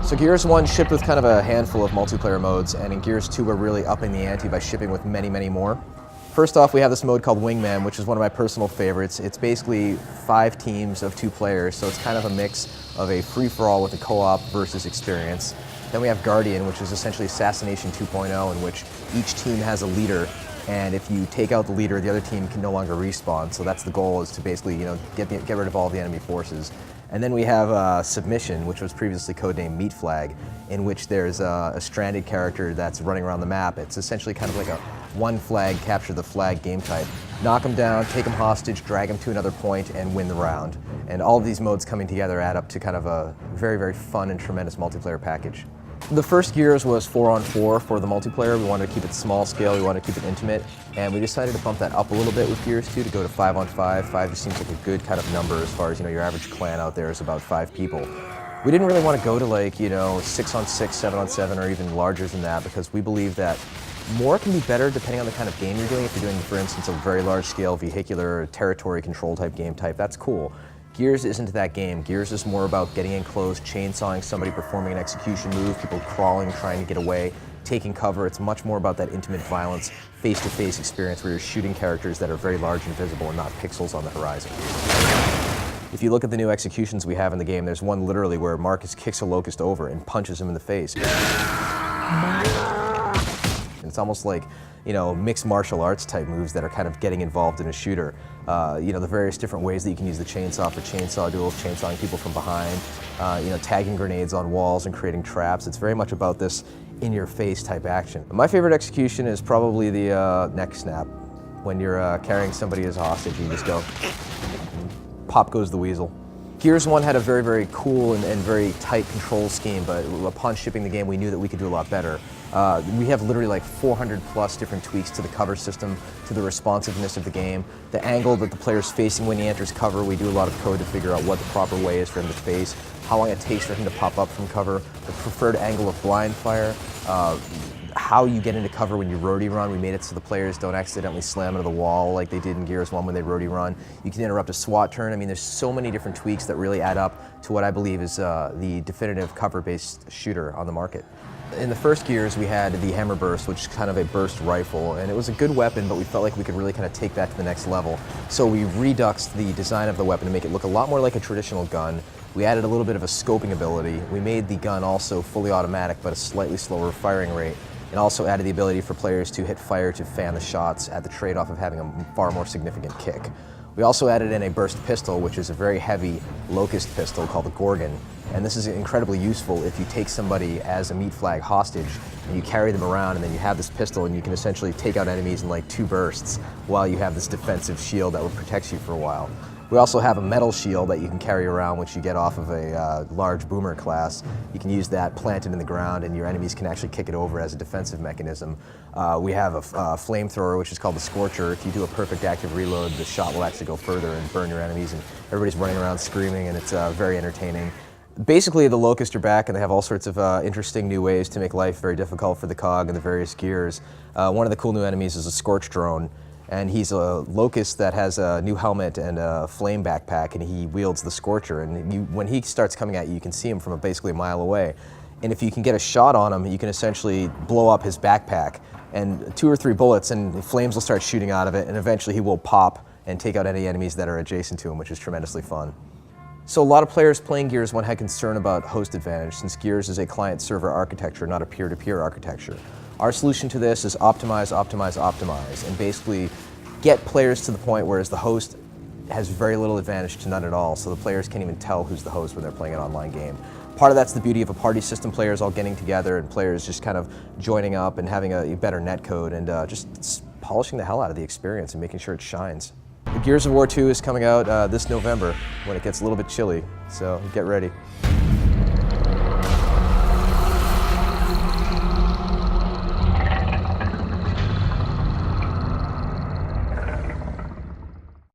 So Gears 1 shipped with kind of a handful of multiplayer modes, and in Gears 2 we're really upping the ante by shipping with many, many more. First off, we have this mode called Wingman, which is one of my personal favorites. It's basically 5 teams of 2 players, so it's kind of a mix of a free-for-all with a co-op versus experience. Then we have Guardian, which is essentially Assassination 2.0, in which each team has a leader, and if you take out the leader, the other team can no longer respawn. So that's the goal, is to basically, get rid of all the enemy forces. And then we have Submission, which was previously codenamed Meat Flag, in which there's a stranded character that's running around the map. It's essentially kind of like a one flag, capture the flag game type. Knock them down, take them hostage, drag them to another point, and win the round. And all of these modes coming together add up to kind of a very, very fun and tremendous multiplayer package. The first Gears was 4-on-4 for the multiplayer. We wanted to keep it small scale, we wanted to keep it intimate, and we decided to bump that up a little bit with Gears 2 to go to 5-on-5. 5 just seems like a good kind of number as far as, your average clan out there is about 5 people. We didn't really want to go to 6-on-6, 7-on-7, or even larger than that, because we believe that more can be better depending on the kind of game you're doing. If you're doing, for instance, a very large scale vehicular territory control type game type, that's cool. Gears isn't that game. Gears is more about getting in close, chainsawing somebody, performing an execution move, people crawling, trying to get away, taking cover. It's much more about that intimate violence, face-to-face experience where you're shooting characters that are very large and visible and not pixels on the horizon. If you look at the new executions we have in the game, there's one literally where Marcus kicks a Locust over and punches him in the face. It's almost like, mixed martial arts type moves that are kind of getting involved in a shooter. The various different ways that you can use the chainsaw for chainsaw duels, chainsawing people from behind, tagging grenades on walls and creating traps. It's very much about this in-your-face type action. My favorite execution is probably the neck snap. When you're carrying somebody as a hostage, you just go, pop goes the weasel. Gears 1 had a very, very cool and very tight control scheme, but upon shipping the game, we knew that we could do a lot better. We have literally like 400 plus different tweaks to the cover system, to the responsiveness of the game, the angle that the player's facing when he enters cover. We do a lot of code to figure out what the proper way is for him to face, how long it takes for him to pop up from cover, the preferred angle of blind fire, how you get into cover when you roadie run. We made it so the players don't accidentally slam into the wall like they did in Gears 1 when they roadie run. You can interrupt a SWAT turn. I mean, there's so many different tweaks that really add up to what I believe is the definitive cover-based shooter on the market. In the first Gears, we had the Hammer Burst, which is kind of a burst rifle, and it was a good weapon, but we felt like we could really kind of take that to the next level. So we reduxed the design of the weapon to make it look a lot more like a traditional gun. We added a little bit of a scoping ability. We made the gun also fully automatic, but a slightly slower firing rate, and also added the ability for players to hit fire to fan the shots at the trade-off of having a far more significant kick. We also added in a burst pistol, which is a very heavy Locust pistol called the Gorgon. And this is incredibly useful if you take somebody as a Meat Flag hostage and you carry them around, and then you have this pistol and you can essentially take out enemies in like 2 bursts while you have this defensive shield that will protect you for a while. We also have a metal shield that you can carry around, which you get off of a large boomer class. You can use that planted in the ground, and your enemies can actually kick it over as a defensive mechanism. We have a flamethrower, which is called the Scorcher. If you do a perfect active reload, the shot will actually go further and burn your enemies, and everybody's running around screaming, and it's very entertaining. Basically, the Locusts are back, and they have all sorts of interesting new ways to make life very difficult for the COG and the various Gears. One of the cool new enemies is a Scorch Drone. And he's a Locust that has a new helmet and a flame backpack, and he wields the Scorcher. And when he starts coming at you, you can see him from basically a mile away. And if you can get a shot on him, you can essentially blow up his backpack. And 2 or 3 bullets, and flames will start shooting out of it, and eventually he will pop and take out any enemies that are adjacent to him, which is tremendously fun. So a lot of players playing Gears 1 had concern about host advantage, since Gears is a client-server architecture, not a peer-to-peer architecture. Our solution to this is optimize, optimize, optimize, and basically get players to the point whereas the host has very little advantage to none at all, so the players can't even tell who's the host when they're playing an online game. Part of that's the beauty of a party system, players all getting together and players just kind of joining up and having a better netcode and just polishing the hell out of the experience and making sure it shines. The Gears of War 2 is coming out this November when it gets a little bit chilly, so get ready.